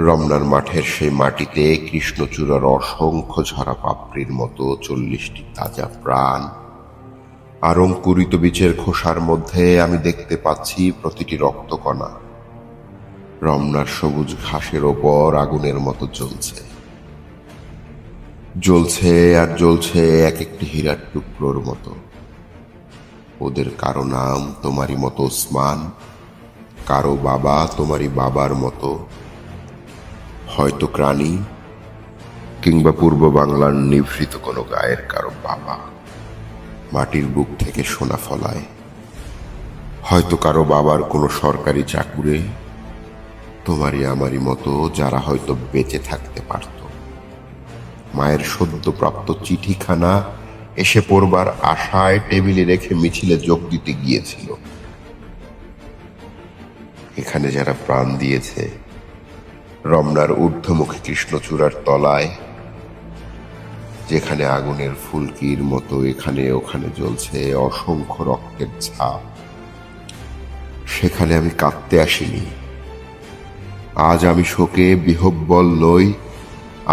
রমনার মাঠের সেই মাটিতে কৃষ্ণচূড়ার অসংখ্য ঝরা পাপড়ির মতো 40টি তাজা প্রাণ। আর অঙ্কুরিত বীজের খোসার মধ্যে আমি দেখতে পাচ্ছি প্রতিটি রক্তকণা রমনার সবুজ ঘাসের ওপর আগুনের মতো জ্বলছে। জ্বলছে আর জ্বলছে এক একটি হীরার টুকরোর মতো। ওদের কারো নাম তোমারই মতো ওসমান, কারো বাবা তোমারই বাবার মতো, হয়তো ক্রানি, কিংবা পূর্ব বাংলার নিভৃত কোনো গায়ের কারো বাবা মাটির বুক থেকে সোনা ফলায়। হয়তো কারো বাবার কোনো সরকারি চাকুরে, তোমারই আমারই মতো যারা হয়তো বেঁচে থাকতে পারত। মায়ের সদ্যপ্রাপ্ত চিঠিখানা এসে পড়বার আশায় টেবিলে রেখে মিছিলে যোগ দিতে গিয়েছিল। এখানে যারা প্রাণ দিয়েছে, রমনার ঊর্ধ্বমুখী কৃষ্ণচূড়ার তলায়, যেখানে আগুনের ফুলকির মতো এখানে ওখানে জ্বলছে অসংখ্য রক্তের ছাপ, সেখানে আমি কাঁদতে আসিনি। আজ আমি শোকে বিহ্বল নই,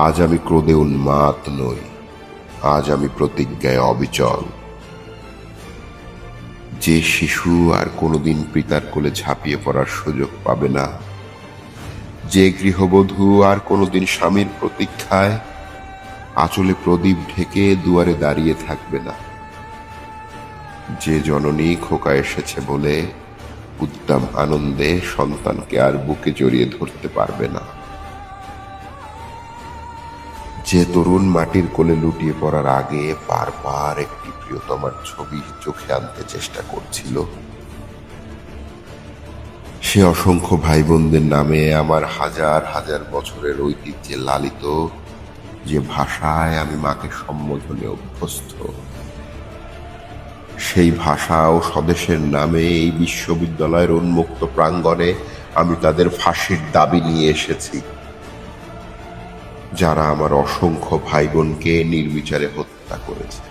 আজ আমি ক্রোধে উন্মাদ নই, আজ আমি প্রতিজ্ঞায় অবিচল। যে শিশু আর কোনোদিন পিতার কোলে ঝাঁপিয়ে পড়ার সুযোগ পাবে না, যে গৃহবধূ আর কোনোদিন স্বামীর প্রতীক্ষায় আঁচলে প্রদীপ ঢেকে দুয়ারে দাঁড়িয়ে থাকবে না, যে জননী খোকা এসেছে বলে উদ্দাম আনন্দে সন্তানকে আর বুকে জড়িয়ে ধরতে পারবে না, যে তরুণ মাটির কোলে লুটিয়ে পড়ার আগে বারবার একটি প্রিয়তমার ছবি চোখে আনতে চেষ্টা করছিল, সে অসংখ্য ভাই বোনদের নামে আমার হাজার হাজার বছরের ঐতিহ্যে লালিত যে ভাষায় আমি মাকে সম্বোধনে অভ্যস্ত, সেই ভাষা ও স্বদেশের নামে এই বিশ্ববিদ্যালয়ের উন্মুক্ত প্রাঙ্গণে আমি তাদের ফাঁসির দাবি নিয়ে এসেছি, যারা আমার অসংখ্য ভাই বোনকে নির্বিচারে হত্যা করেছে।